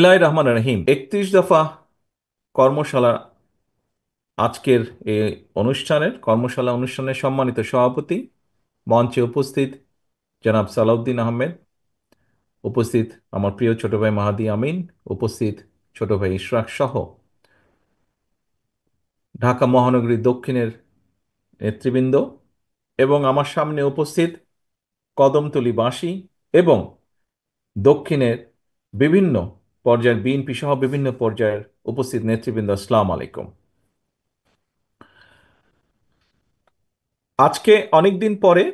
বিসমিল্লাহির রহমানির রহিম। 31 দফা কর্মশালা আজকের এই অনুষ্ঠানের সম্মানিত সভাপতি, মঞ্চে উপস্থিত জনাব সালাউদ্দিন আহমেদ, উপস্থিত আমার প্রিয় ছোট ভাই মাহাদি আমিন, উপস্থিত ছোট ভাই ইশরাক সহ ঢাকা মহানগরী দক্ষিণের নেতৃবৃন্দ এবং আমার সামনে উপস্থিত কদমতলীবাসী এবং দক্ষিণের বিভিন্ন পর্যায়ের বিএনপি সহ বিভিন্ন পর্যায়ের উপস্থিত নেতৃবৃন্দ, আসসালামু আলাইকুম। আজকে অনেকদিন পরে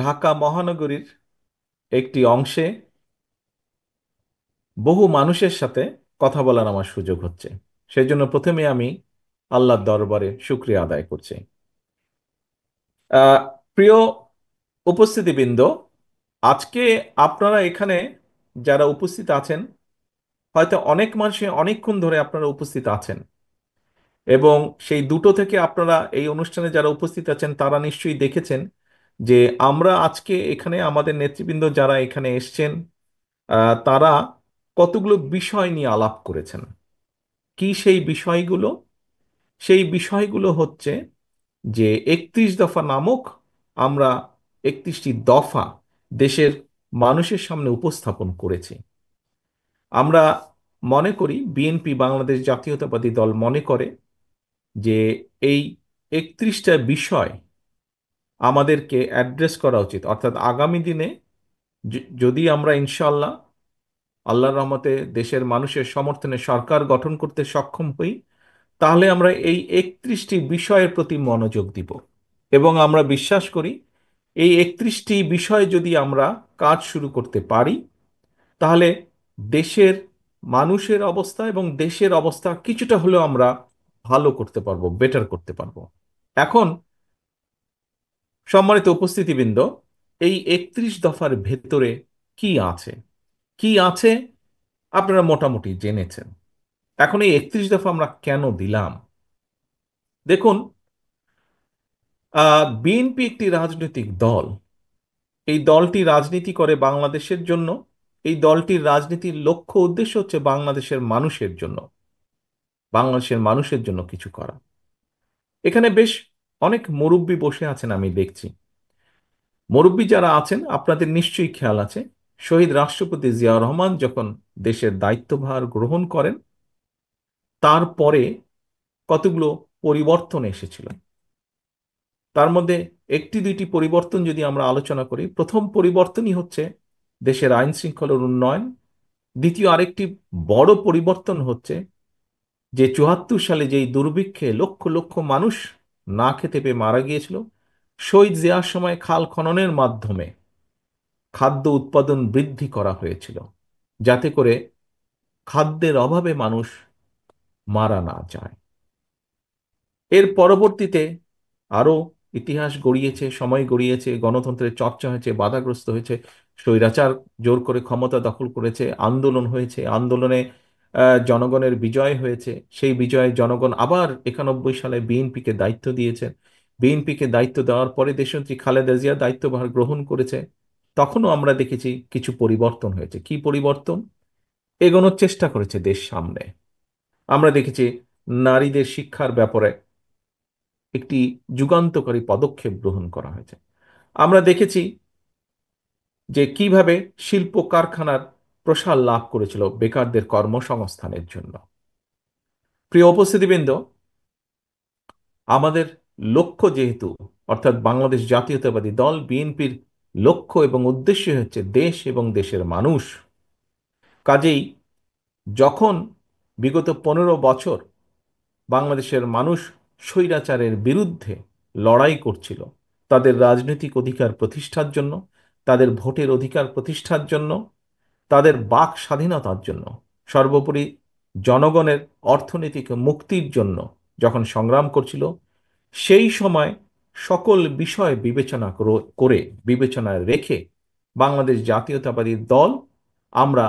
ঢাকা মহানগরীর একটি অংশে বহু মানুষের সাথে কথা বলার আমার সুযোগ হচ্ছে। সেই জন্য প্রথমে আমি আল্লাহর দরবারে শুকরিয়া আদায় করছি। আহ, প্রিয় উপস্থিতিবৃন্দ, আজকে আপনারা এখানে যারা উপস্থিত আছেন, হয়তো অনেক মানুষে অনেকক্ষণ ধরে আপনারা উপস্থিত আছেন এবং সেই দুটো থেকে আপনারা এই অনুষ্ঠানে যারা উপস্থিত আছেন তারা নিশ্চয়ই দেখেছেন যে আমরা আজকে এখানে আমাদের নেতৃবৃন্দ যারা এখানে এসছেন, তারা কতগুলো বিষয় নিয়ে আলাপ করেছেন। কি সেই বিষয়গুলো? সেই বিষয়গুলো হচ্ছে যে 31 দফা নামক আমরা 31টি দফা দেশের মানুষের সামনে উপস্থাপন করেছি। আমরা মনে করি, বিএনপি বাংলাদেশ জাতীয়তাবাদী দল মনে করে যে এই 31টা বিষয় আমাদেরকে অ্যাড্রেস করা উচিত। অর্থাৎ আগামী দিনে যদি আমরা ইনশাল্লাহ আল্লাহর রহমতে দেশের মানুষের সমর্থনে সরকার গঠন করতে সক্ষম হই, তাহলে আমরা এই 31টি বিষয়ের প্রতি মনোযোগ দিব এবং আমরা বিশ্বাস করি এই 31টি বিষয় যদি আমরা কাজ শুরু করতে পারি, তাহলে দেশের মানুষের অবস্থা এবং দেশের অবস্থা কিছুটা হলেও আমরা ভালো করতে পারবো, বেটার করতে পারবো। এখন সম্মানিত উপস্থিতিবৃন্দ, এই 31 দফার ভেতরে কি আছে কি আছে আপনারা মোটামুটি জেনেছেন। এখন এই 31 দফা আমরা কেন দিলাম? দেখুন, বিএনপি একটি রাজনৈতিক দল। এই দলটি রাজনীতি করে বাংলাদেশের জন্য। এই দলটির রাজনীতির লক্ষ্য উদ্দেশ্য হচ্ছে বাংলাদেশের মানুষের জন্য কিছু করা। এখানে বেশ অনেক মুরব্বি বসে আছেন আমি দেখছি। মুরব্বি যারা আছেন আপনাদের নিশ্চয়ই খেয়াল আছে, শহীদ রাষ্ট্রপতি জিয়াউর রহমান যখন দেশের দায়িত্বভার গ্রহণ করেন, তারপরে কতগুলো পরিবর্তন এসেছিল। তার মধ্যে একটি দুইটি পরিবর্তন যদি আমরা আলোচনা করি, প্রথম পরিবর্তনই হচ্ছে দেশের আইন শৃঙ্খলার উন্নয়ন। দ্বিতীয় আরেকটি বড় পরিবর্তন হচ্ছে যে 74 সালে যেই দুর্ভিক্ষে লক্ষ লক্ষ মানুষ না খেতে পেয়ে মারা গিয়েছিল, শহীদ জিয়ার সময় খাল খননের মাধ্যমে খাদ্য উৎপাদন বৃদ্ধি করা হয়েছিল, যাতে করে খাদ্যের অভাবে মানুষ মারা না যায়। এর পরবর্তীতে আরো ইতিহাস গড়িয়েছে, সময় গড়িয়েছে, গণতন্ত্রের চর্চা হয়েছে, বাধাগ্রস্ত হয়েছে, স্বৈরাচার জোর করে ক্ষমতা দখল করেছে, আন্দোলন হয়েছে, আন্দোলনে জনগণের বিজয় হয়েছে। সেই বিজয়ে জনগণ আবার 91 সালে বিএনপিকে দায়িত্ব দিয়েছে। বিএনপিকে দায়িত্ব দেওয়ার পরে দেশনেত্রী খালেদা জিয়া দায়িত্বভার গ্রহণ করেছে। তখনও আমরা দেখেছি কিছু পরিবর্তন হয়েছে। কি পরিবর্তন? এগোনোর চেষ্টা করেছে দেশ সামনে। আমরা দেখেছি নারীদের শিক্ষার ব্যাপারে একটি যুগান্তকারী পদক্ষেপ গ্রহণ করা হয়েছে। আমরা দেখেছি যে কিভাবে শিল্প কারখানার প্রসার লাভ করেছিল বেকারদের কর্মসংস্থানের জন্য। প্রিয় উপস্থিতিবৃন্দ, আমাদের লক্ষ্য যেহেতু, অর্থাৎ বাংলাদেশ জাতীয়তাবাদী দল বিএনপির লক্ষ্য এবং উদ্দেশ্য হচ্ছে দেশ এবং দেশের মানুষ, কাজেই যখন বিগত 15 বছর বাংলাদেশের মানুষ স্বৈরাচারের বিরুদ্ধে লড়াই করছিল, তাদের রাজনৈতিক অধিকার প্রতিষ্ঠার জন্য, তাদের ভোটের অধিকার প্রতিষ্ঠার জন্য, তাদের বাক স্বাধীনতার জন্য, সর্বোপরি জনগণের অর্থনৈতিক মুক্তির জন্য যখন সংগ্রাম করছিল, সেই সময় সকল বিষয় করে বিবেচনায় রেখে বাংলাদেশ জাতীয়তাবাদী দল আমরা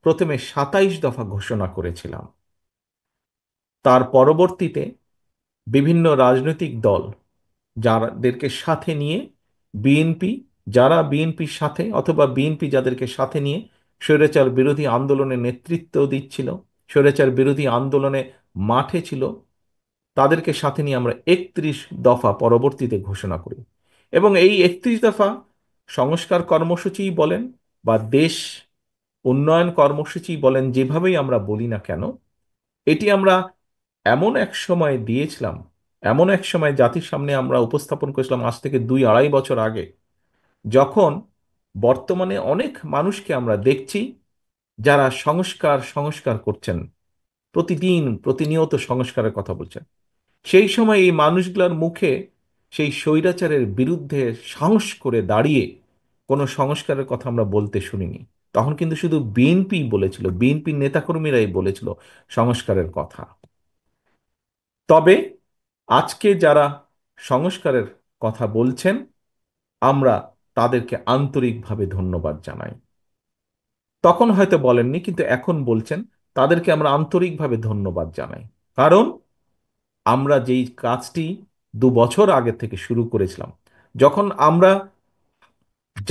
প্রথমে 27 দফা ঘোষণা করেছিলাম। তার পরবর্তীতে বিভিন্ন রাজনৈতিক দল যাদেরকে সাথে নিয়ে বিএনপি, যারা বিএনপির সাথে অথবা বিএনপি যাদেরকে সাথে নিয়ে স্বৈরাচার বিরোধী আন্দোলনে নেতৃত্ব দিচ্ছিল, স্বৈরাচার বিরোধী আন্দোলনে মাঠে ছিল, তাদেরকে সাথে নিয়ে আমরা 31 দফা পরবর্তীতে ঘোষণা করি। এবং এই 31 দফা সংস্কার কর্মসূচি বলেন বা দেশ উন্নয়ন কর্মসূচি বলেন, যেভাবেই আমরা বলি না কেন, এটি আমরা এমন এক সময় দিয়েছিলাম, এমন এক সময় জাতির সামনে আমরা উপস্থাপন করেছিলাম আজ থেকে 2-2.5 বছর আগে, যখন বর্তমানে অনেক মানুষকে আমরা দেখছি যারা সংস্কার সংস্কার করছেন, প্রতিদিন প্রতিনিয়ত সংস্কারের কথা বলছেন। সেই সময় এই মানুষগুলোর মুখে সেই স্বৈরাচারের বিরুদ্ধে সাহস করে দাঁড়িয়ে কোনো সংস্কারের কথা আমরা বলতে শুনিনি। তখন কিন্তু শুধু বিএনপি বলেছিল, বিএনপির নেতাকর্মীরাই বলেছিল সংস্কারের কথা। তবে আজকে যারা সংস্কারের কথা বলছেন, আমরা তাদেরকে আন্তরিকভাবে ধন্যবাদ জানাই। তখন হয়তো বলেননি, কিন্তু এখন বলছেন, তাদেরকে আমরা আন্তরিকভাবে ধন্যবাদ জানাই। কারণ আমরা যেই কাজটি 2 বছর আগে থেকে শুরু করেছিলাম, যখন আমরা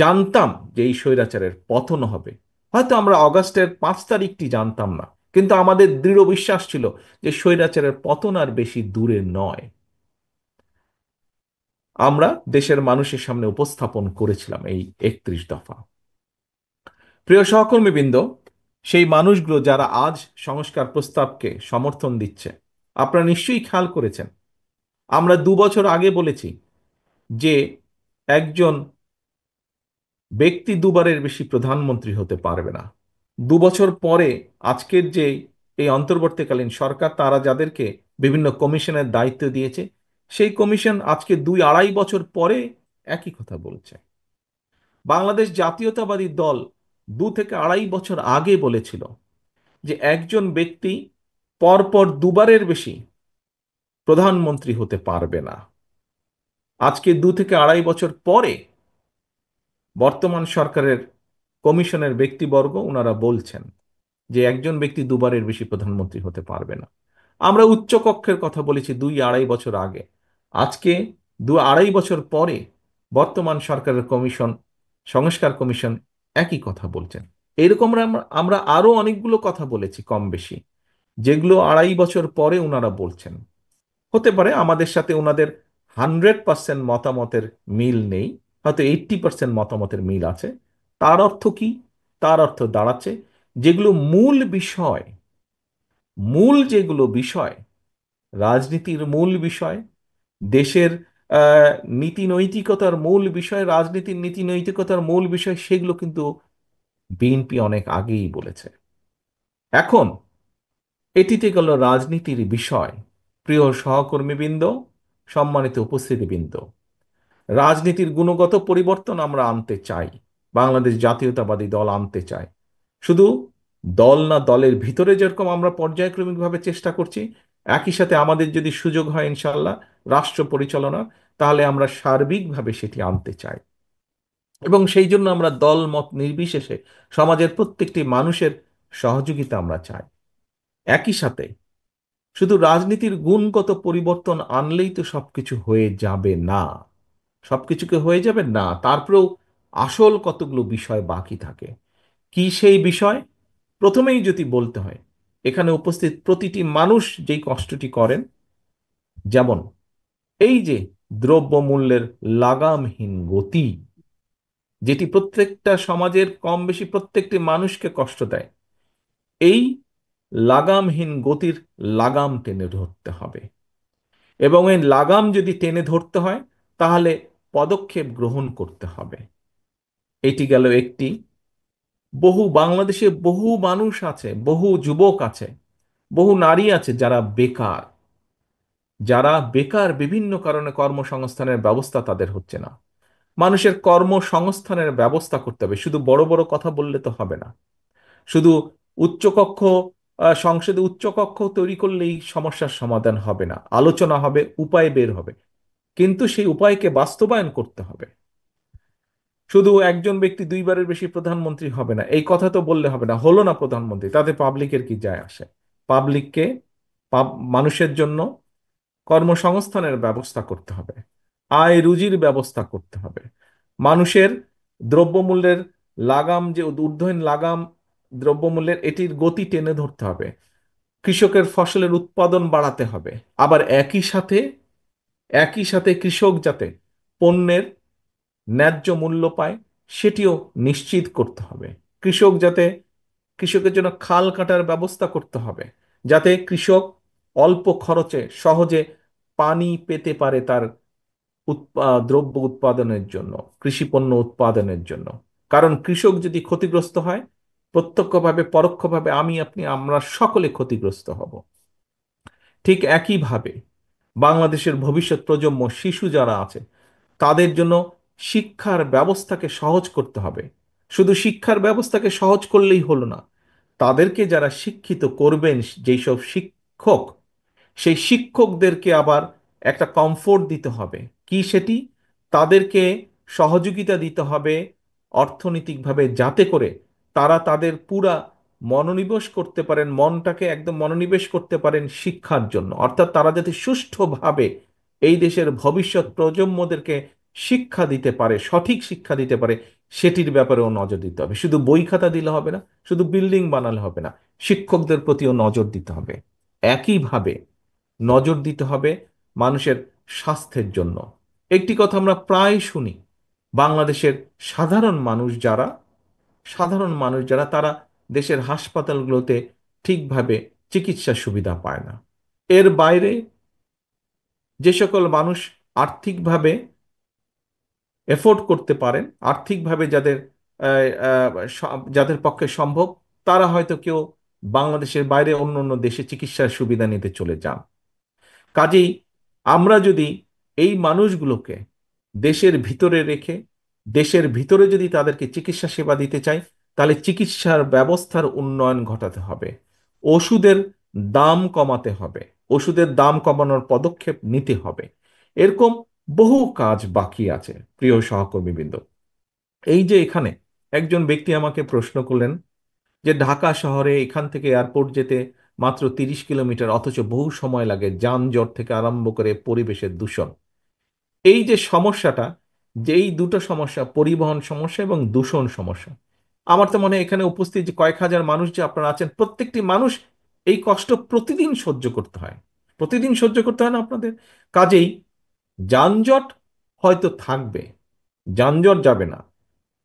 জানতাম যে এই স্বৈরাচারের পতন হবে, হয়তো আমরা অগাস্টের 5 তারিখটি জানতাম না, কিন্তু আমাদের দৃঢ় বিশ্বাস ছিল যে স্বৈরাচারের পতন আর বেশি দূরে নয়। আমরা দেশের মানুষের সামনে উপস্থাপন করেছিলাম এই 31 দফা। প্রিয় সহকর্মীবৃন্দ, সেই মানুষগুলো যারা আজ সংস্কার প্রস্তাবকে সমর্থন দিচ্ছে, আপনারা নিশ্চয়ই খেয়াল করেছেন, আমরা 2 বছর আগে বলেছি যে একজন ব্যক্তি দুবারের বেশি প্রধানমন্ত্রী হতে পারবে না। 2 বছর পরে আজকের যে এই অন্তর্বর্তীকালীন সরকার, তারা যাদেরকে বিভিন্ন কমিশনের দায়িত্ব দিয়েছে, সেই কমিশন আজকে 2-2.5 বছর পরে একই কথা বলছে। বাংলাদেশ জাতীয়তাবাদী দল 2 থেকে 2.5 বছর আগে বলেছিল যে একজন ব্যক্তি পরপর দুবারের বেশি প্রধানমন্ত্রী হতে পারবে না। আজকে 2 থেকে 2.5 বছর পরে বর্তমান সরকারের কমিশনের ব্যক্তিবর্গ ওনারা বলছেন যে একজন ব্যক্তি দুবারের বেশি প্রধানমন্ত্রী হতে পারবে না। আমরা উচ্চ কক্ষের কথা বলেছি 2-2.5 বছর আগে। আজকে 2-2.5 বছর পরে বর্তমান সরকারের কমিশন, সংস্কার কমিশন একই কথা বলছেন। এরকম আমরা আমরা আরো অনেকগুলো কথা বলেছি কম বেশি, যেগুলো 2.5 বছর পরে ওনারা বলছেন। হতে পারে আমাদের সাথে ওনাদের 100% মতামতের মিল নেই, হয়তো 80% মতামতের মিল আছে। তার অর্থ কি? তার অর্থ দাঁড়াচ্ছে, যেগুলো মূল বিষয়, মূল যেগুলো বিষয়, রাজনীতির মূল বিষয়, দেশের আহ, নীতি নৈতিকতার মূল বিষয়, রাজনীতির নীতি নৈতিকতার মূল বিষয়, সেগুলো কিন্তু বিএনপি অনেক আগেই বলেছে। এখন এটিতে গেল রাজনীতির বিষয়। প্রিয় সহকর্মীবৃন্দ, সম্মানিত উপস্থিতিবৃন্দ, রাজনীতির গুণগত পরিবর্তন আমরা আনতে চাই, বাংলাদেশ জাতীয়তাবাদী দল আনতে চায়। শুধু দল না, দলের ভিতরে যেরকম আমরা পর্যায়ক্রমিকভাবে চেষ্টা করছি, একই সাথে আমাদের যদি সুযোগ হয় ইনশাল্লাহ রাষ্ট্র পরিচালনা, তাহলে আমরা সার্বিকভাবে সেটি আনতে চাই। এবং সেই জন্য আমরা দল মত নির্বিশেষে সমাজের প্রত্যেকটি মানুষের সহযোগিতা আমরা চাই। একই সাথে শুধু রাজনীতির গুণগত পরিবর্তন আনলেই তো সবকিছু হয়ে যাবে না। সবকিছুকে হয়ে যাবে না, তারপরেও আসল কতগুলো বিষয় বাকি থাকে। কি সেই বিষয়? প্রথমেই যদি বলতে হয়, এখানে উপস্থিত প্রতিটি মানুষ যেই কষ্টটি করেন, যেমন এই যে দ্রব্যমূল্যের লাগামহীন গতি, যেটি প্রত্যেকটা সমাজের কম বেশি প্রত্যেকটি মানুষকে কষ্ট দেয়, এই লাগামহীন গতির লাগাম টেনে ধরতে হবে। এবং এই লাগাম যদি টেনে ধরতে হয়, তাহলে পদক্ষেপ গ্রহণ করতে হবে। এটি গেল একটি। বাংলাদেশে বহু মানুষ আছে, বহু যুবক আছে, বহু নারী আছে যারা বেকার, যারা বেকার, বিভিন্ন কারণে কর্মসংস্থানের ব্যবস্থা তাদের হচ্ছে না। মানুষের কর্মসংস্থানের ব্যবস্থা করতে হবে, শুধু বড় বড় কথা বললে তো হবে না। শুধু উচ্চকক্ষ, সংসদে উচ্চকক্ষ তৈরি করলেই সমস্যার সমাধান হবে না। আলোচনা হবে, উপায় বের হবে, কিন্তু সেই উপায়কে বাস্তবায়ন করতে হবে। শুধু একজন ব্যক্তি 2বারের বেশি প্রধানমন্ত্রী হবে না এই কথা তো বললে হবে না। হলো না প্রধানমন্ত্রী, তাতে পাবলিকের কি যায় আসে? পাবলিককে, মানুষের জন্য কর্মসংস্থানের ব্যবস্থা করতে হবে, আয় রুজির ব্যবস্থা করতে হবে। মানুষের দ্রব্যমূল্যের লাগাম, যে ঊর্ধ্বহীন লাগাম দ্রব্যমূল্যের এটির গতি টেনে ধরতে হবে, কৃষকের ফসলের উৎপাদন বাড়াতে হবে। আবার একই সাথে কৃষক যাতে পণ্যের ন্যায্য মূল্য পায় সেটিও নিশ্চিত করতে হবে। কৃষক যাতে কৃষকের জন্য খাল কাটার ব্যবস্থা করতে হবে, যাতে কৃষক অল্প খরচে সহজে পানি পেতে পারে তার দ্রব্য উৎপাদনের জন্য, কৃষিপণ্য উৎপাদনের জন্য। কারণ কৃষক যদি ক্ষতিগ্রস্ত হয়, প্রত্যক্ষভাবে পরোক্ষভাবে আমি আপনি আমরা সকলে ক্ষতিগ্রস্ত হব। ঠিক একইভাবে বাংলাদেশের ভবিষ্যৎ প্রজন্ম, শিশু যারা আছে, তাদের জন্য শিক্ষার ব্যবস্থাকে সহজ করতে হবে। শুধু শিক্ষার ব্যবস্থাকে সহজ করলেই হলো না, তাদেরকে যারা শিক্ষিত করবেন, যেসব শিক্ষক, সেই শিক্ষকদেরকে আবার একটা কমফোর্ট দিতে হবে। কি সেটি? তাদেরকে সহযোগিতা দিতে হবে অর্থনৈতিকভাবে, যাতে করে তারা তাদের পুরা মনোনিবেশ করতে পারেন, মনটাকে একদম মনোনিবেশ করতে পারেন শিক্ষার জন্য। অর্থাৎ তারা যাতে সুষ্ঠুভাবে এই দেশের ভবিষ্যৎ প্রজন্মদেরকে শিক্ষা দিতে পারে, সঠিক শিক্ষা দিতে পারে, সেটির ব্যাপারেও নজর দিতে হবে। শুধু বই খাতা দিলে হবে না, শুধু বিল্ডিং বানালে হবে না, শিক্ষকদের প্রতিও নজর দিতে হবে। একইভাবে নজর দিতে হবে মানুষের স্বাস্থ্যের জন্য। একটি কথা আমরা প্রায় শুনি, বাংলাদেশের সাধারণ মানুষ যারা তারা দেশের হাসপাতালগুলোতে ঠিকভাবে চিকিৎসা সুবিধা পায় না। এর বাইরে যে সকল মানুষ আর্থিকভাবে এফোর্ড করতে পারেন, আর্থিকভাবে যাদের আহ, আহ, যাদের পক্ষে সম্ভব, তারা হয়তো কেউ বাংলাদেশের বাইরে অন্য অন্য দেশে চিকিৎসার সুবিধা নিতে চলে যান। কাজেই আমরা যদি এই মানুষগুলোকে দেশের ভিতরে রেখে, দেশের ভিতরে যদি তাদেরকে চিকিৎসা সেবা দিতে চাই, তাহলে চিকিৎসার ব্যবস্থার উন্নয়ন ঘটাতে হবে, ওষুধের দাম কমাতে হবে, ওষুধের দাম কমানোর পদক্ষেপ নিতে হবে। এরকম বহু কাজ বাকি আছে। প্রিয় সহকর্মীবৃন্দ, এই যে এখানে একজন ব্যক্তি আমাকে প্রশ্ন করলেন যে ঢাকা শহরে এখান থেকে এয়ারপোর্ট যেতে মাত্র 30 কিলোমিটার, অথচ বহু সময় লাগে, যানজট থেকে আরম্ভ করে পরিবেশের দূষণ। এই যে সমস্যাটা, যে এই দুটো সমস্যা, পরিবহন সমস্যা এবং দূষণ সমস্যা, আমার তো মনে হয় এখানে উপস্থিত যে কয়েক হাজার মানুষ যে আপনারা আছেন, প্রত্যেকটি মানুষ এই কষ্ট প্রতিদিন সহ্য করতে হয়। প্রতিদিন সহ্য করতে হয় না আপনাদের? কাজেই যানজট হয়তো থাকবে, যানজট যাবে না।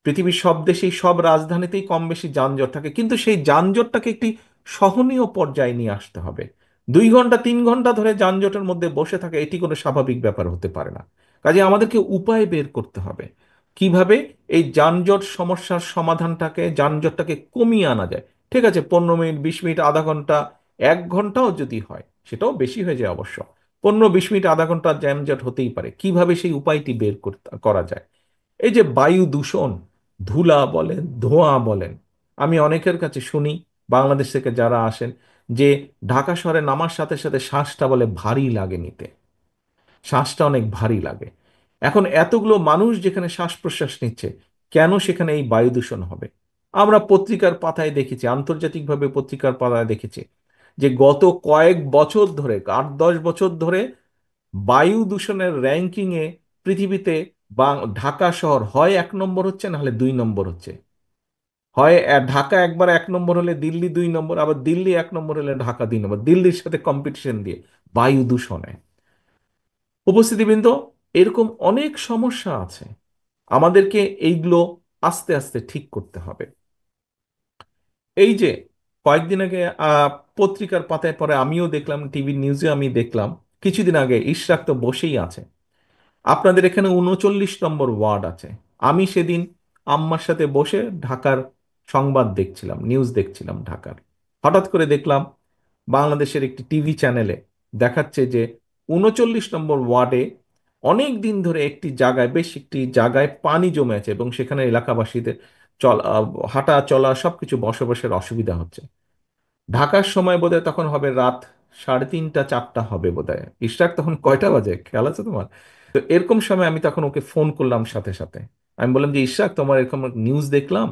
পৃথিবীর সব দেশেই, সব রাজধানীতেই কম বেশি যানজট থাকে, কিন্তু সেই যানজটটাকে একটি সহনীয় পর্যায়ে নিয়ে আসতে হবে। 2 ঘন্টা 3 ঘন্টা ধরে যানজটের মধ্যে বসে থাকে, এটি কোনো স্বাভাবিক ব্যাপার হতে পারে না। কাজে আমাদেরকে উপায় বের করতে হবে কিভাবে এই যানজট সমস্যার সমাধানটাকে, যানজটটাকে কমিয়ে আনা যায়। ঠিক আছে, 15 মিনিট, 20 মিনিট, আধা ঘন্টা, 1 ঘন্টাও যদি হয়, সেটাও বেশি হয়ে যায় অবশ্য। 15-20 মিনিট, আধা ঘন্টা যানজট হতেই পারে, কিভাবে সেই উপায়টি বের করা যায়। এই যে বায়ু দূষণ, ধুলা বলেন, ধোঁয়া বলেন, আমি অনেকের কাছে শুনি, বাংলাদেশ থেকে যারা আসেন, যে ঢাকা শহরে নামার সাথে সাথে শ্বাসটা বলে ভারী লাগে নিতে, শ্বাসটা অনেক ভারী লাগে। এখন এতগুলো মানুষ যেখানে শ্বাস প্রশ্বাস নিচ্ছে, কেন সেখানে এই বায়ু দূষণ হবে? আমরা পত্রিকার পাতায় দেখেছি, আন্তর্জাতিকভাবে পত্রিকার পাতায় দেখেছি যে গত কয়েক বছর ধরে, 8-10 বছর ধরে বায়ু দূষণের র্যাঙ্কিংয়ে পৃথিবীতে ঢাকা শহর হয় 1 নম্বর হচ্ছে, না হলে 2 নম্বর হচ্ছে। হয় ঢাকা একবার 1 নম্বর হলে দিল্লি 2 নম্বর, আবার দিল্লি 1 নম্বর হলে ঢাকা 2 নম্বর, দিল্লির সাথে কম্পিটিশন দিয়ে বায়ু দূষণে। উপস্থিতিবৃন্দ, এরকম অনেক সমস্যা আছে, আমাদেরকে এইগুলো আস্তে আস্তে ঠিক করতে হবে। এই যে কয়েকদিন আগে পত্রিকার পাতায় পরে আমিও দেখলাম, টিভি নিউজে আমি দেখলাম, কিছুদিন আগে ইশরাক তো বসেই আছে, আপনাদের এখানে 39 নম্বর ওয়ার্ড আছে। আমি সেদিন আম্মার সাথে বসে ঢাকার সংবাদ দেখছিলাম, নিউজ দেখছিলাম ঢাকার। হঠাৎ করে দেখলাম বাংলাদেশের একটি টিভি চ্যানেলে দেখাচ্ছে যে 39 নম্বর ওয়ার্ডে অনেক দিন ধরে একটি জায়গায় পানি জমে আছে, এবং সেখানে এলাকাবাসীদের চল হাঁটা চলা সবকিছু, বসবাসের অসুবিধা হচ্ছে। ঢাকার সময় বোধহয় তখন হবে রাত 3:30-4টা হবে বোধহয়। ইশরাক তখন কয়টা বাজে খেয়াল আছে তোমার? তো এরকম সময় আমি তখন ওকে ফোন করলাম সাথে সাথে। আমি বললাম যে ইশরাক, তোমার এরকম নিউজ দেখলাম,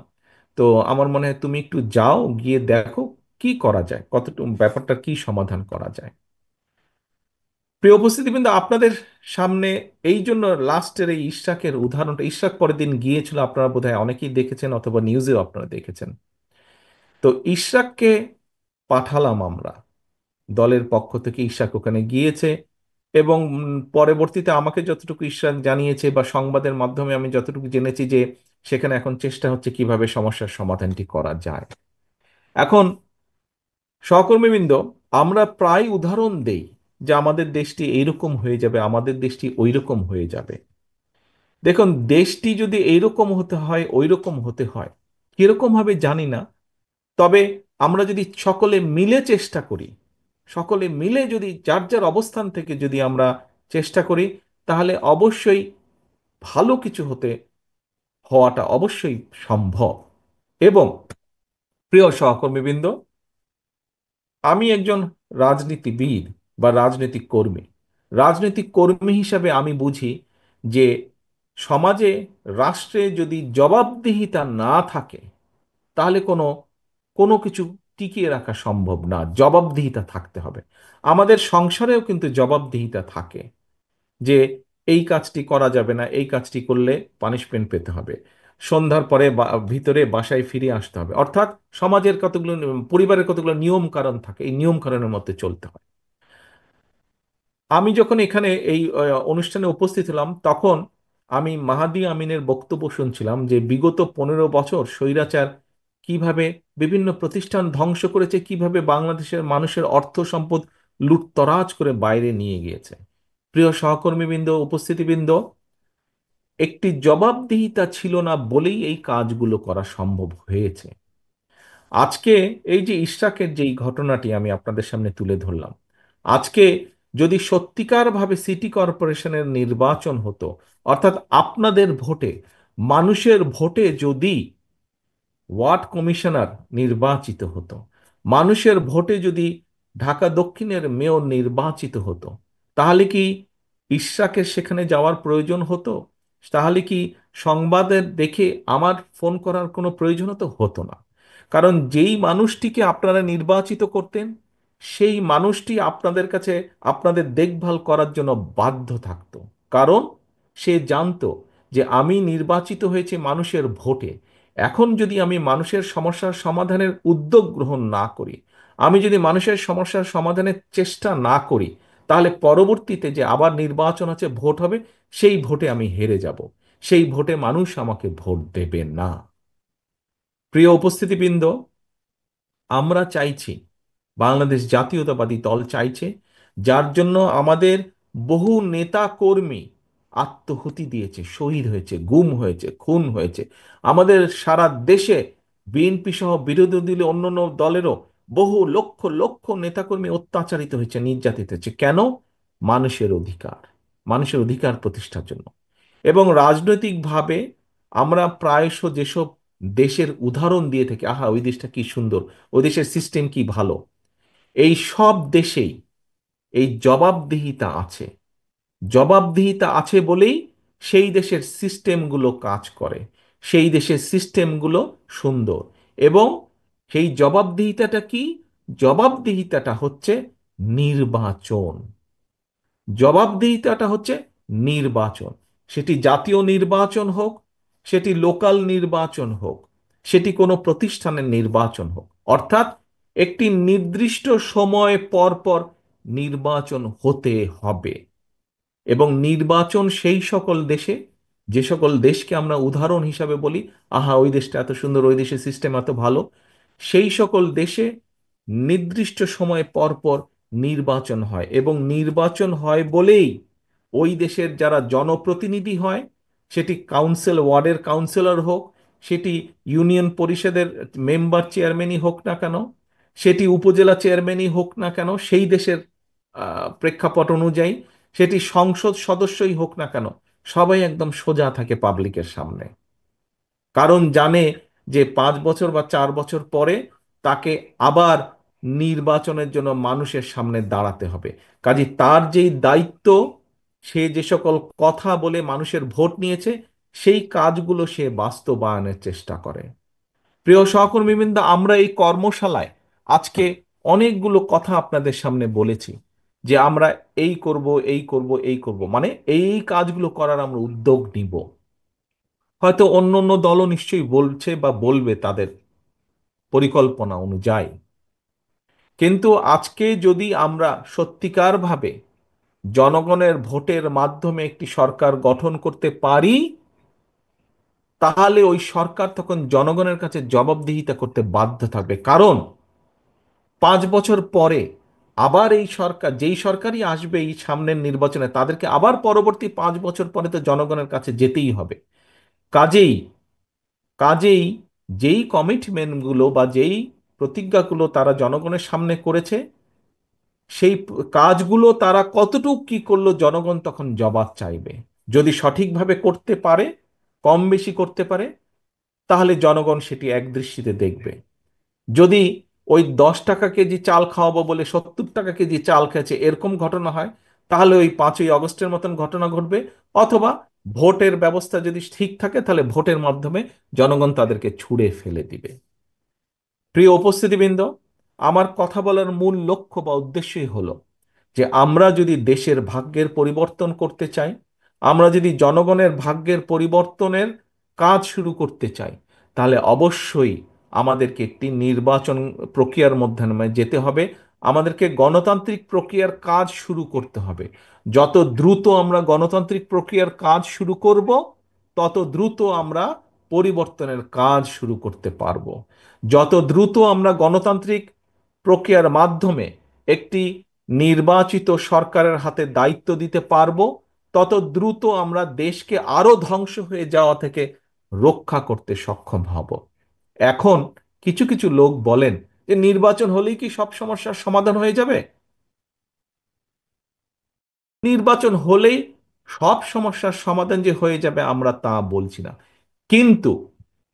তো আমার মনে হয় তুমি একটু যাও, গিয়ে দেখো কি করা যায়, কতটুকু ব্যাপারটা কি সমাধান করা যায়। প্রিয় উপস্থিতি, কিন্তু আপনাদের সামনে এই জন্য লাস্টের এই ইশরাকের উদাহরণটা, ইশরাক পরের দিন গিয়েছিল, আপনারা বোধহয় অনেকেই দেখেছেন, অথবা নিউজেও আপনারা দেখেছেন। তো ইশরাককে পাঠালাম আমরা, দলের পক্ষ থেকে ইশরাক ওখানে গিয়েছে। এবং পরবর্তীতে আমাকে যতটুকু ইশরাক জানিয়েছে বা সংবাদের মাধ্যমে আমি যতটুকু জেনেছি যে সেখানে এখন চেষ্টা হচ্ছে কিভাবে সমস্যার সমাধানটি করা যায়। এখন সহকর্মীবৃন্দ, আমরা প্রায় উদাহরণ দেই যে আমাদের দেশটি এইরকম হয়ে যাবে, আমাদের দেশটি ওইরকম হয়ে যাবে। দেখুন, দেশটি যদি এইরকম হতে হয় ওইরকম হতে হয়, কিরকম হবে জানি না। তবে আমরা যদি সকলে মিলে চেষ্টা করি, সকলে মিলে যদি যার যার অবস্থান থেকে যদি আমরা চেষ্টা করি, তাহলে অবশ্যই ভালো কিছু হওয়াটা অবশ্যই সম্ভব। এবং প্রিয় সহকর্মীবৃন্দ, আমি একজন রাজনীতিবিদ বা রাজনৈতিক কর্মী। রাজনৈতিক কর্মী হিসাবে আমি বুঝি যে সমাজে, রাষ্ট্রে যদি জবাবদিহিতা না থাকে, তাহলে কোনো কোনো কিছু টিকিয়ে রাখা সম্ভব না। জবাবদিহিতা থাকতে হবে। আমাদের সংসারেও কিন্তু জবাবদিহিতা থাকে যে এই কাজটি করা যাবে না, এই কাজটি করলে পানিশমেন্ট পেতে হবে, সন্ধ্যার পরে ভিতরে বাসায় ফিরে আসতে হবে। অর্থাৎ সমাজের কতগুলো পরিবারের কতগুলো নিয়ম কারণ থাকে, এই নিয়ম কারণের মধ্যে চলতে হয়। আমি যখন এখানে এই অনুষ্ঠানে উপস্থিত হলাম, তখন আমি মাহাদি আমিনের বক্তব্য শুনছিলাম যে বিগত 15 বছর স্বৈরাচার কিভাবে বিভিন্ন প্রতিষ্ঠান ধ্বংস করেছে, কিভাবে বাংলাদেশের মানুষের অর্থ সম্পদ লুটতরাজ করে বাইরে নিয়ে গিয়েছে। প্রিয় সহকর্মীবৃন্দ, উপস্থিতিবৃন্দ, একটি জবাবদিহিতা ছিল না বলেই এই কাজগুলো করা সম্ভব হয়েছে। আজকে এই যে ইশরাকের যেই ঘটনাটি আমি আপনাদের সামনে তুলে ধরলাম, আজকে যদি সত্যিকারভাবে সিটি কর্পোরেশনের নির্বাচন হতো, অর্থাৎ আপনাদের ভোটে, মানুষের ভোটে যদি ওয়ার্ড কমিশনার নির্বাচিত হতো, মানুষের ভোটে যদি ঢাকা দক্ষিণের মেয়র নির্বাচিত হতো, তাহলে কি ইশরাকের সেখানে যাওয়ার প্রয়োজন হতো? তাহলে কি সংবাদের দেখে আমার ফোন করার কোনো প্রয়োজন হতো না? কারণ যেই মানুষটিকে আপনারা নির্বাচিত করতেন, সেই মানুষটি আপনাদের কাছে আপনাদের দেখভাল করার জন্য বাধ্য থাকতো। কারণ সে জানতো যে আমি নির্বাচিত হয়েছে মানুষের ভোটে। এখন যদি আমি মানুষের সমস্যার সমাধানের উদ্যোগ গ্রহণ না করি, আমি যদি মানুষের সমস্যার সমাধানের চেষ্টা না করি, তাহলে পরবর্তীতে যে আবার নির্বাচন আছে, ভোট হবে, সেই ভোটে আমি হেরে যাব। সেই ভোটে মানুষ আমাকে ভোট দেবে না। প্রিয় উপস্থিতিবৃন্দ, আমরা চাইছি, বাংলাদেশ জাতীয়তাবাদী দল চাইছে, যার জন্য আমাদের বহু নেতা কর্মী আত্মহুতি দিয়েছে, শহীদ হয়েছে, গুম হয়েছে, খুন হয়েছে। আমাদের সারা দেশে বিএনপি সহ বিরোধী দলীয় অন্যান্য দলেরও বহু লক্ষ লক্ষ নেতাকর্মী অত্যাচারিত হয়েছে, নির্যাতিত হয়েছে। কেন? মানুষের অধিকার, মানুষের অধিকার প্রতিষ্ঠার জন্য। এবং রাজনৈতিকভাবে আমরা প্রায়শ যেসব দেশের উদাহরণ দিয়ে থাকি, আহা ওই দেশটা কি সুন্দর, ওই দেশের সিস্টেম কি ভালো, এই সব দেশেই এই জবাবদিহিতা আছে। জবাবদিহিতা আছে বলেই সেই দেশের সিস্টেমগুলো কাজ করে, সেই দেশের সিস্টেমগুলো সুন্দর। এবং সেই জবাবদিহিতাটা কি? জবাবদিহিতাটা হচ্ছে নির্বাচন। জবাবদিহিতাটা হচ্ছে নির্বাচন। সেটি জাতীয় নির্বাচন হোক, সেটি লোকাল নির্বাচন হোক, সেটি কোনো প্রতিষ্ঠানের নির্বাচন হোক। অর্থাৎ একটি নির্দিষ্ট সময় পর পর নির্বাচন হতে হবে। এবং নির্বাচন সেই সকল দেশে, যে সকল দেশকে আমরা উদাহরণ হিসাবে বলি, আহা ওই দেশটা এত সুন্দর, ওই দেশের সিস্টেম এত ভালো, সেই সকল দেশে নির্দিষ্ট সময় পর পর নির্বাচন হয়। এবং নির্বাচন হয় বলেই ওই দেশের যারা জনপ্রতিনিধি হয়, সেটি কাউন্সিল, ওয়ার্ডের কাউন্সিলর হোক, সেটি ইউনিয়ন পরিষদের মেম্বার চেয়ারম্যানই হোক না কেন, সেটি উপজেলা চেয়ারম্যানই হোক না কেন, সেই দেশের প্রেক্ষাপট অনুযায়ী, সেটি সংসদ সদস্যই হোক না কেন, সবাই একদম সোজা থাকে পাবলিকের সামনে। কারণ জানে যে 5 বছর বা 4 বছর পরে তাকে আবার নির্বাচনের জন্য মানুষের সামনে দাঁড়াতে হবে। কাজে তার যেই দায়িত্ব, সে যে সকল কথা বলে মানুষের ভোট নিয়েছে, সেই কাজগুলো সে বাস্তবায়নের চেষ্টা করে। প্রিয় সহকর্মীবৃন্দ, আমরা এই কর্মশালায় আজকে অনেকগুলো কথা আপনাদের সামনে বলেছি যে আমরা এই করব, এই করব, এই করব, মানে এই কাজগুলো করার আমরা উদ্যোগ নিব। হয়তো অন্য অন্য দলও নিশ্চয়ই বলছে বা বলবে তাদের পরিকল্পনা অনুযায়ী। কিন্তু আজকে যদি আমরা সত্যিকারভাবে জনগণের ভোটের মাধ্যমে একটি সরকার গঠন করতে পারি, তাহলে ওই সরকার তখন জনগণের কাছে জবাবদিহিতা করতে বাধ্য থাকবে। কারণ 5 বছর পরে আবার এই সরকার, যেই সরকারই আসবে এই সামনের নির্বাচনে, তাদেরকে আবার পরবর্তী 5 বছর পরে তো জনগণের কাছে যেতেই হবে। কাজেই কাজেই যেই কমিটমেন্টগুলো বা যেই প্রতিজ্ঞাগুলো তারা জনগণের সামনে করেছে, সেই কাজগুলো তারা কতটুকু কি করলো জনগণ তখন জবাব চাইবে। যদি সঠিকভাবে করতে পারে, কম বেশি করতে পারে, তাহলে জনগণ সেটি একদৃষ্টিতে দেখবে। যদি ওই 10 টাকা কেজি চাল খাওয়াবো বলে 70 টাকা কেজি চাল খেয়েছে এরকম ঘটনা হয়, তাহলে ওই 5ই আগস্টের মতন ঘটনা ঘটবে। অথবা ভোটের ব্যবস্থা যদি ঠিক থাকে, তাহলে ভোটের মাধ্যমে জনগণ তাদেরকে ছুঁড়ে ফেলে দিবে। প্রিয় উপস্থিতিবৃন্দ, আমার কথা বলার মূল লক্ষ্য বা উদ্দেশ্যই হলো যে আমরা যদি দেশের ভাগ্যের পরিবর্তন করতে চাই, আমরা যদি জনগণের ভাগ্যের পরিবর্তনের কাজ শুরু করতে চাই, তাহলে অবশ্যই আমাদেরকে একটি নির্বাচন প্রক্রিয়ার মধ্যে যেতে হবে। আমাদেরকে গণতান্ত্রিক প্রক্রিয়ার কাজ শুরু করতে হবে। যত দ্রুত আমরা গণতান্ত্রিক প্রক্রিয়ার কাজ শুরু করব, তত দ্রুত আমরা পরিবর্তনের কাজ শুরু করতে পারব। যত দ্রুত আমরা গণতান্ত্রিক প্রক্রিয়ার মাধ্যমে একটি নির্বাচিত সরকারের হাতে দায়িত্ব দিতে পারবো, তত দ্রুত আমরা দেশকে আরো ধ্বংস হয়ে যাওয়া থেকে রক্ষা করতে সক্ষম হব। এখন কিছু কিছু লোক বলেন যে নির্বাচন হলেই কি সব সমস্যার সমাধান হয়ে যাবে? নির্বাচন হলেই সব সমস্যার সমাধান যে হয়ে যাবে আমরা তা বলছি না। কিন্তু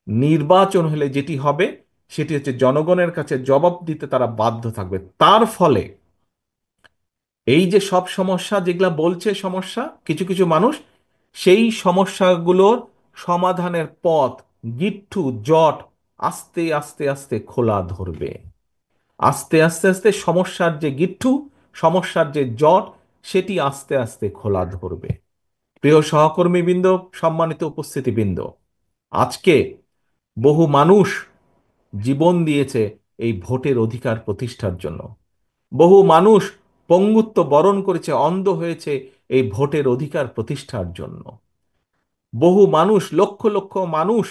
নির্বাচন হলে যেটি হবে সেটি হচ্ছে জনগণের কাছে জবাব দিতে তারা বাধ্য থাকবে। তার ফলে এই যে সব সমস্যা যেগুলা বলছে সমস্যা কিছু কিছু মানুষ, সেই সমস্যাগুলোর সমাধানের পথ, গিট্টু জট আস্তে আস্তে আস্তে খোলা ধরবে। আস্তে আস্তে আস্তে সমস্যার যে গিট্টু, সমস্যার যে জট, সেটি আস্তে আস্তে খোলা ধরবে। প্রিয় সহকর্মীবৃন্দ, সম্মানিত উপস্থিতিবৃন্দ, আজকে বহু মানুষ জীবন দিয়েছে এই ভোটের অধিকার প্রতিষ্ঠার জন্য। বহু মানুষ পঙ্গুত্ব বরণ করেছে, অন্ধ হয়েছে এই ভোটের অধিকার প্রতিষ্ঠার জন্য। বহু মানুষ, লক্ষ লক্ষ মানুষ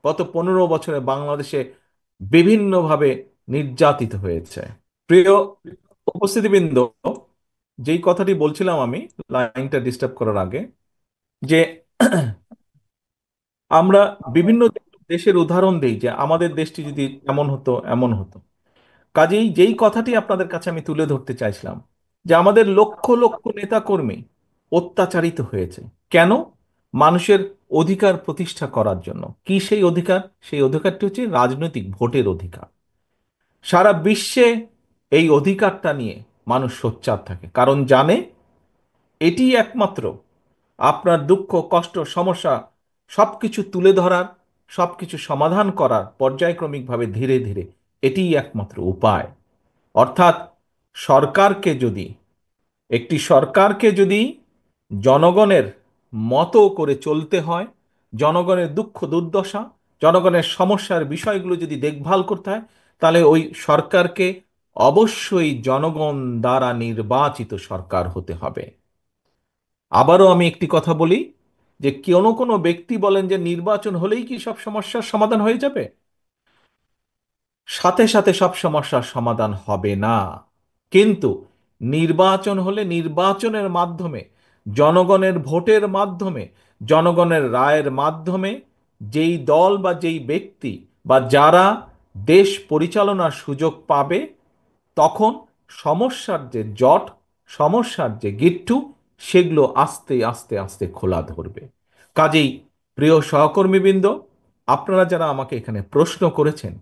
গত 15 বছরে বাংলাদেশে বিভিন্নভাবে নির্যাতিত হয়েছে। প্রিয় উপস্থিতিবৃন্দ, যেই কথাটি বলছিলাম আমি লাইনটা ডিস্টার্ব করার আগে, যে আমরা বিভিন্ন দেশের উদাহরণ দিই যে আমাদের দেশটি যদি এমন হতো এমন হতো। কাজেই যেই কথাটি আপনাদের কাছে আমি তুলে ধরতে চাইছিলাম, যে আমাদের লক্ষ লক্ষ নেতাকর্মী অত্যাচারিত হয়েছে। কেন? মানুষের অধিকার প্রতিষ্ঠা করার জন্য। কি সেই অধিকার? সেই অধিকারটি হচ্ছে রাজনৈতিক ভোটের অধিকার। সারা বিশ্বে এই অধিকারটা নিয়ে মানুষ সোচ্চার থাকে, কারণ জানে এটি একমাত্র আপনার দুঃখ কষ্ট সমস্যা সবকিছু তুলে ধরার, সবকিছু সমাধান করার পর্যায়ক্রমিকভাবে ধীরে ধীরে এটিই একমাত্র উপায়। অর্থাৎ সরকারকে যদি, একটি সরকারকে যদি জনগণের মতো করে চলতে হয়, জনগণের দুঃখ দুর্দশা, জনগণের সমস্যার বিষয়গুলো যদি দেখভাল করতে হয়, তাহলে ওই সরকারকে অবশ্যই জনগণ দ্বারা নির্বাচিত সরকার হতে হবে। আবারও আমি একটি কথা বলি, যে কোনো কোনো ব্যক্তি বলেন যে নির্বাচন হলেই কি সব সমস্যার সমাধান হয়ে যাবে? সাথে সাথে সব সমস্যার সমাধান হবে না। কিন্তু নির্বাচন হলে নির্বাচনের মাধ্যমে, জনগণের ভোটের মাধ্যমে, জনগণের রায়ের মাধ্যমে যেই দল বা যেই ব্যক্তি বা যারা দেশ পরিচালনার সুযোগ পাবে, তখন সমস্যার যে জট, সমস্যার যে গিট্টু, সেগুলো আস্তে আস্তে আস্তে খোলা ধরবে। কাজেই প্রিয় সহকর্মীবৃন্দ, আপনারা যারা আমাকে এখানে প্রশ্ন করেছেন,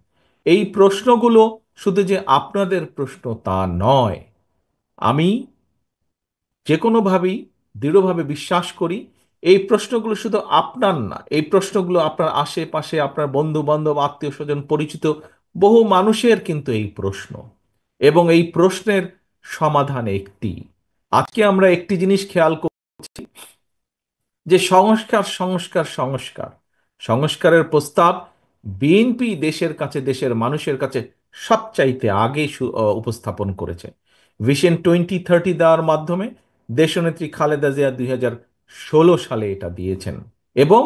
এই প্রশ্নগুলো শুধু যে আপনাদের প্রশ্ন তা নয়। আমি যে কোনোভাবেই দৃঢ়ভাবে বিশ্বাস করি এই প্রশ্নগুলো শুধু আপনার না, এই প্রশ্নগুলো আপনার আশেপাশে আপনার বন্ধু বান্ধব আত্মীয় স্বজন পরিচিত বহু মানুষের কিন্তু এই প্রশ্ন। এবং এই প্রশ্নের সমাধান একটি। আজকে আমরা একটি জিনিস খেয়াল করি, যে সংস্কার সংস্কার সংস্কার, সংস্কারের প্রস্তাব বিএনপি দেশের কাছে, দেশের মানুষের কাছে সবচাইতে আগে উপস্থাপন করেছে। ভিশন 2030 দেওয়ার মাধ্যমে দেশনেত্রী খালেদা জিয়া 2016 সালে এটা দিয়েছেন, এবং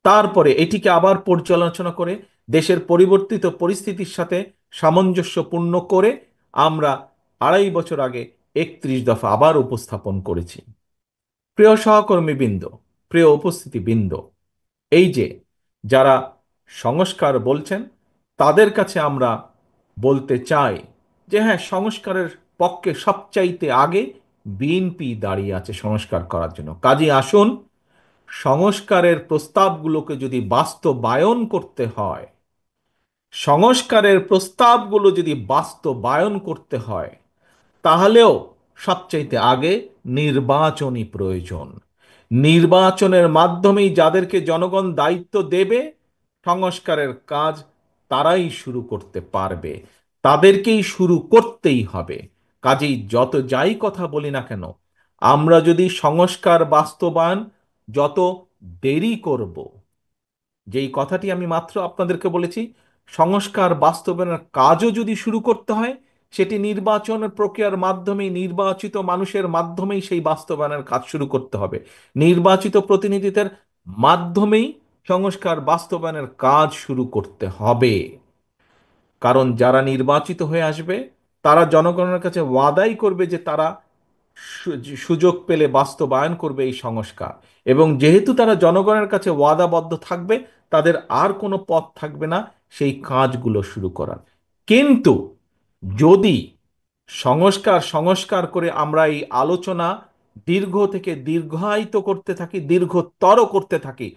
তারপরে এটিকে আবার পর্যালোচনা করে দেশের পরিবর্তিত পরিস্থিতির সাথে সামঞ্জস্যপূর্ণ করে আমরা 2.5 বছর আগে 31 দফা আবার উপস্থাপন করেছি। প্রিয় সহকর্মীবৃন্দ, প্রিয় উপস্থিতিবৃন্দ, এই যে যারা সংস্কার বলছেন, তাদের কাছে আমরা বলতে চাই যে হ্যাঁ, সংস্কারের পক্ষে সবচাইতে আগে বিএনপি দাঁড়িয়ে আছে সংস্কার করার জন্য। কাজে আসুন, সংস্কারের প্রস্তাবগুলোকে যদি বাস্তবায়ন করতে হয়, সংস্কারের প্রস্তাবগুলো যদি বাস্তবায়ন করতে হয়, তাহলেও সবচাইতে আগে নির্বাচনই প্রয়োজন। নির্বাচনের মাধ্যমেই যাদেরকে জনগণ দায়িত্ব দেবে সংস্কারের কাজ, তারাই শুরু করতে পারবে, তাদেরকেই শুরু করতেই হবে। কাজেই যত যাই কথা বলি না কেন, আমরা যদি সংস্কার বাস্তবায়ন যত দেরি করব, যেই কথাটি আমি মাত্র আপনাদেরকে বলেছি, সংস্কার বাস্তবায়নের কাজও যদি শুরু করতে হয়, সেটি নির্বাচনের প্রক্রিয়ার মাধ্যমেই, নির্বাচিত মানুষের মাধ্যমেই সেই বাস্তবায়নের কাজ শুরু করতে হবে। নির্বাচিত প্রতিনিধিদের মাধ্যমেই সংস্কার বাস্তবায়নের কাজ শুরু করতে হবে। কারণ যারা নির্বাচিত হয়ে আসবে, তারা জনগণের কাছে ওয়াদাই করবে যে তারা সুযোগ পেলে বাস্তবায়ন করবে এই সংস্কার। এবং যেহেতু তারা জনগণের কাছে ওয়াদাবদ্ধ থাকবে, তাদের আর কোনো পথ থাকবে না সেই কাজগুলো শুরু করার। কিন্তু যদি সংস্কার সংস্কার করে আমরা এই আলোচনা দীর্ঘ থেকে দীর্ঘায়িত করতে থাকি, দীর্ঘতর করতে থাকি,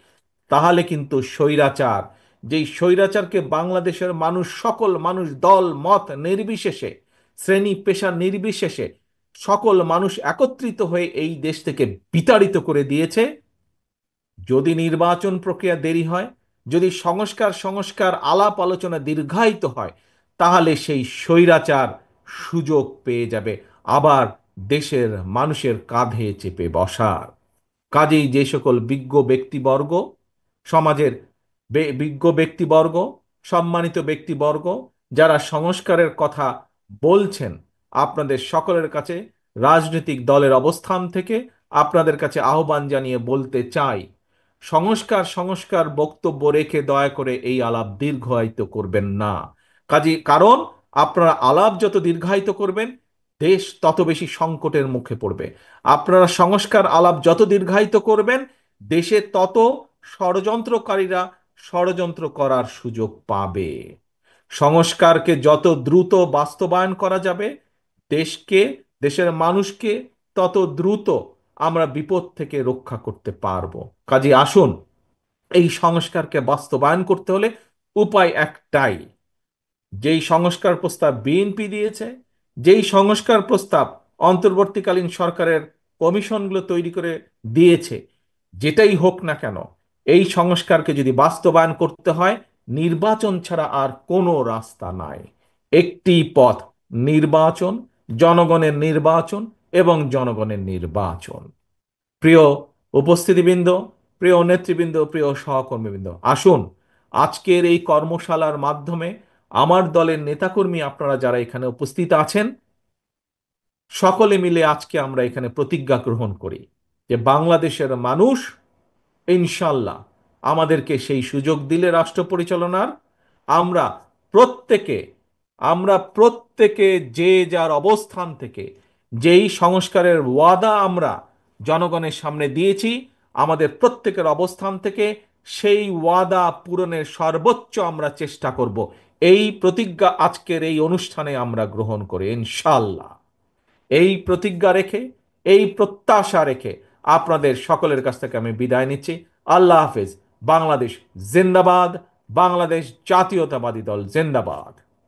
তাহলে কিন্তু স্বৈরাচার, যেই স্বৈরাচারকে বাংলাদেশের মানুষ, সকল মানুষ, দল মত নির্বিশেষে, শ্রেণী পেশা নির্বিশেষে সকল মানুষ একত্রিত হয়ে এই দেশ থেকে বিতাড়িত করে দিয়েছে, যদি নির্বাচন প্রক্রিয়া দেরি হয়, যদি সংস্কার সংস্কার আলাপ আলোচনা দীর্ঘায়িত হয়, তাহলে সেই স্বৈরাচার সুযোগ পেয়ে যাবে আবার দেশের মানুষের কাঁধে চেপে বসার। কাজেই যে সকল বিজ্ঞ ব্যক্তিবর্গ, সমাজের বিজ্ঞ ব্যক্তিবর্গ, সম্মানিত ব্যক্তিবর্গ যারা সংস্কারের কথা বলছেন, আপনাদের সকলের কাছে রাজনৈতিক দলের অবস্থান থেকে আপনাদের কাছে আহ্বান জানিয়ে বলতে চাই, সংস্কার সংস্কার বক্তব্য রেখে দয়া করে এই আলাপ দীর্ঘায়িত করবেন না। কারণ আপনারা আলাপ যত দীর্ঘায়িত করবেন, দেশ তত বেশি সংকটের মুখে পড়বে। আপনারা সংস্কার আলাপ যত দীর্ঘায়িত করবেন, দেশে তত ষড়যন্ত্রকারীরা ষড়যন্ত্র করার সুযোগ পাবে। সংস্কারকে যত দ্রুত বাস্তবায়ন করা যাবে, দেশকে, দেশের মানুষকে তত দ্রুত আমরা বিপদ থেকে রক্ষা করতে পারবো। কাজে আসুন, এই সংস্কারকে বাস্তবায়ন করতে হলে উপায় একটাই, যেই সংস্কার প্রস্তাব বিএনপি দিয়েছে, যেই সংস্কার প্রস্তাব অন্তর্বর্তীকালীন সরকারের কমিশনগুলো তৈরি করে দিয়েছে, যেটাই হোক না কেন, এই সংস্কারকে যদি বাস্তবায়ন করতে হয়, নির্বাচন ছাড়া আর কোনো রাস্তা নাই। একটি পথ, নির্বাচন, জনগণের নির্বাচন এবং জনগণের নির্বাচন। প্রিয় উপস্থিতিবৃন্দ, প্রিয় নেতৃবৃন্দ, প্রিয় সহকর্মীবৃন্দ, আসুন আজকের এই কর্মশালার মাধ্যমে আমার দলের নেতাকর্মী আপনারা যারা এখানে উপস্থিত আছেন, সকলে মিলে আজকে আমরা এখানে প্রতিজ্ঞা গ্রহণ করি যে বাংলাদেশের মানুষ ইনশাল্লাহ আমাদেরকে সেই সুযোগ দিলে রাষ্ট্র পরিচালনার, আমরা প্রত্যেকে আমরা প্রত্যেকে যে যার অবস্থান থেকে যেই সংস্কারের ওয়াদা আমরা জনগণের সামনে দিয়েছি, আমাদের প্রত্যেকের অবস্থান থেকে সেই ওয়াদা পূরণের সর্বোচ্চ আমরা চেষ্টা করব। এই প্রতিজ্ঞা আজকের এই অনুষ্ঠানে আমরা গ্রহণ করি ইনশাল্লাহ। এই প্রতিজ্ঞা রেখে, এই প্রত্যাশা রেখে আপনাদের সকলের কাছ থেকে আমি বিদায় নিচ্ছি। আল্লাহ হাফেজ। বাংলাদেশ জিন্দাবাদ। বাংলাদেশ জাতীয়তাবাদী দল জিন্দাবাদ।